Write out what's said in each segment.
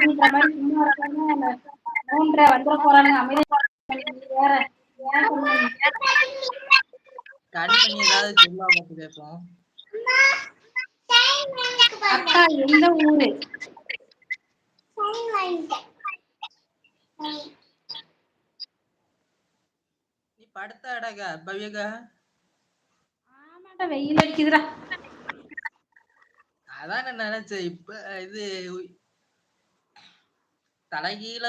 அப்படின்ற மாதிரி சும்மா இருக்காம மூன்ற வந்துட போறானுங்க அமைதி வேற கண்மணி ஏதாவது சொல்லா பார்த்து கேட்போம். அக்கா எந்த ஊரு? நீ படுத்தாடாக்கா பவ்யக்கா? ஆமாடா வெயில் அடிக்குதுடா. அதான் நான் நினைச்சேன் இப்ப இது தலைகீழ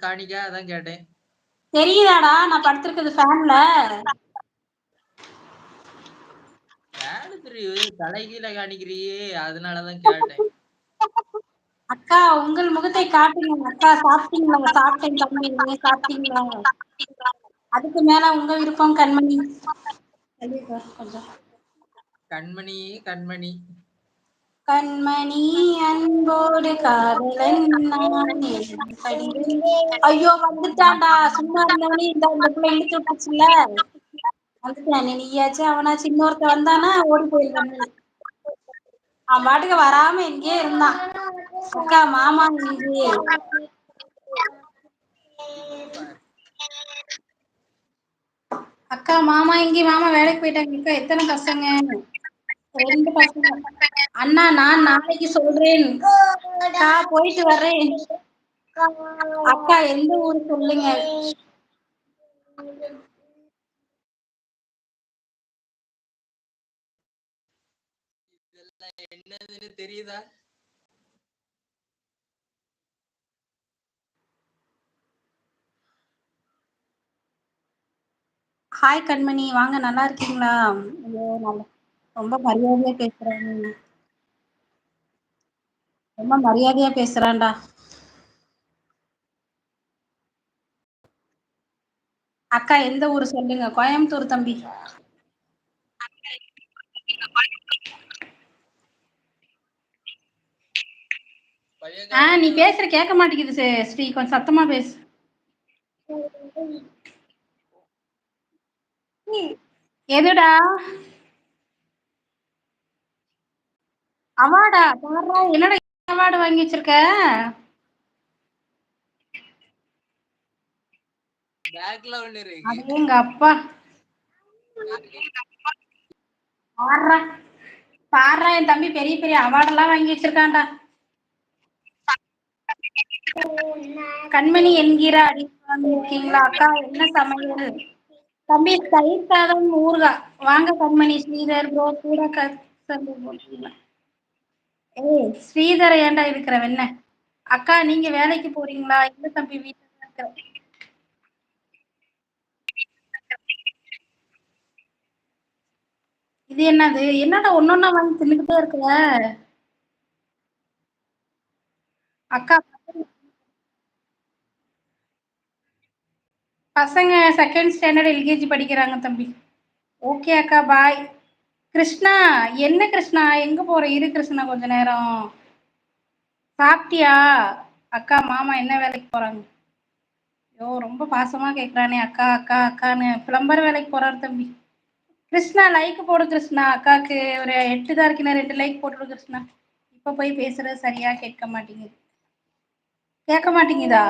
காணிக்கா அதான் கேட்டேன். தெரியுதாடா நான் படுத்திருக்கிறது ஃபேன்ல. ஃபேன் தெரியுது, தலைகீழ காணிக்கிறியே அதனாலதான் கேட்டேன். அக்கா உங்கள் முகத்தை காட்டுங்க. அக்கா சாப்பிட்டீங்களா? சாப்பிட்டேன் தம்பி, நீங்க சாப்பிட்டீங்களா? அதுக்கு மேல உங்க விருப்பம் கண்மணி. கொஞ்சம் கண்மணி கண்மணி கண்மணி அன்போடு காதலன் நான். ஐயோ வந்துட்டான்டா. சும்மா இருந்தவனே இந்த பிள்ளை இழுத்து விட்டுச்சுல்ல, வந்துட்டான். நீயாச்சும் அவனாச்சும் இன்னொருத்த வந்தானா ஓடி போயிருந்தேன். அவன் பாட்டுக்கு வராம எங்கேயே இருந்தான். அக்கா மாமா இங்கே. அக்கா மாமா இங்கே, மாமா வேலைக்கு போயிட்டாங்க. அக்கா எத்தனை பசங்க? 2 பசங்க. அண்ணா நான் நாளைக்கு சொல்றேன். அக்கா போயிட்டு வர்றேன். அக்கா எந்த ஊர் சொல்லுங்க? என்னதுன்னு தெரியுதா? ஹாய் கண்மணி, வாங்க. நல்லா இருக்கீங்களா? ரொம்ப மரியாதையா பேசுறாங்க. ரொம்ப மரியாதையா பேசுறான்டா. அக்கா எந்த ஊர் சொல்லுங்க? கோயம்புத்தூர் தம்பி. நீ பேசுற கேட்க மாட்டேங்குது ஸ்ரீ, கொஞ்சம் சத்தமா பேசு. எதுடா அவார்டா? பாருடா, என்னடா அவார்டு வாங்கி வச்சிருக்க? பேக்ல ஒண்ணு இருக்கு. அது எங்க அப்பா. பாடுறா என் தம்பி பெரிய பெரிய அவார்டெல்லாம் வாங்கி வச்சிருக்கான்டா. கண்மணி என்கிற அடி இருக்கீங்களா? அக்கா என்ன சமையல்? தம்பி தயிர் சாதம் ஊறுகாய். வாங்க கண்மணி. ஸ்ரீதர் ப்ரோ கூட ஏய் ஸ்ரீதர் ஏன்டா இருக்கிற வெண்ண? அக்கா நீங்க வேலைக்கு போறீங்களா? இல்ல தம்பி வீட்டுல இருக்கிற. இது என்னது? என்னடா ஒன்னொன்னா வாங்கி தின்னுக்கிட்டே இருக்கிற? அக்கா பசங்க செகண்ட் ஸ்டாண்டர்ட் எல்கேஜி படிக்கிறாங்க தம்பி. ஓகே அக்கா பாய். கிருஷ்ணா என்ன கிருஷ்ணா எங்க போற? இரு கிருஷ்ணா கொஞ்ச நேரம். சாப்பிட்டியா? அக்கா மாமா என்ன வேலைக்கு போறாங்க? ஐயோ ரொம்ப பாசமா கேக்குறானே அக்கா அக்கா அக்கான்னு. பிளம்பர் வேலைக்கு போறாரு தம்பி. கிருஷ்ணா லைக் போடு கிருஷ்ணா. அக்காக்கு ஒரு 8 தான் இருக்குன்னா 2 லைக் போட்டுரு கிருஷ்ணா. இப்ப போய் பேசுறது சரியா கேட்க மாட்டேங்குது. கேட்க மாட்டேங்குதா?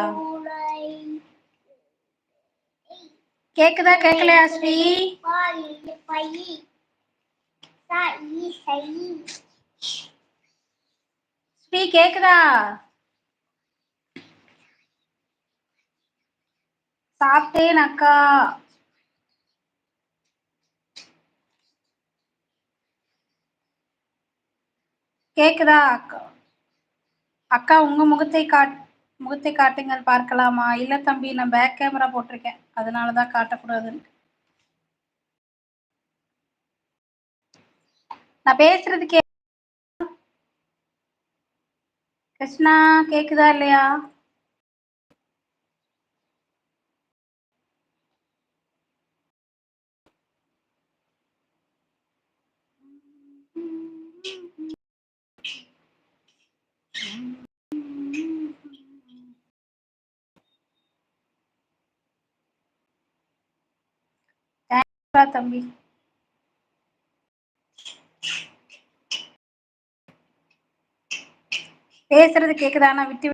கேக்குதா கேட்கலையா ஸ்ரீ? ஸ்ரீ கேக்குதா? சாப்பிட்டேன் அக்கா. கேக்குதா அக்கா? அக்கா உங்க முகத்தை காட்டுங்கள் பார்க்கலாமா? இல்ல தம்பி நான் பேக் கேமரா போட்டிருக்கேன், அதனாலதான் காட்டக்கூடாதுன்னு. நான் பேசுறது கிருஷ்ணா கேக்குதா இல்லையா? தம்பி பேசுறது கேக்குதா? நான் விட்டு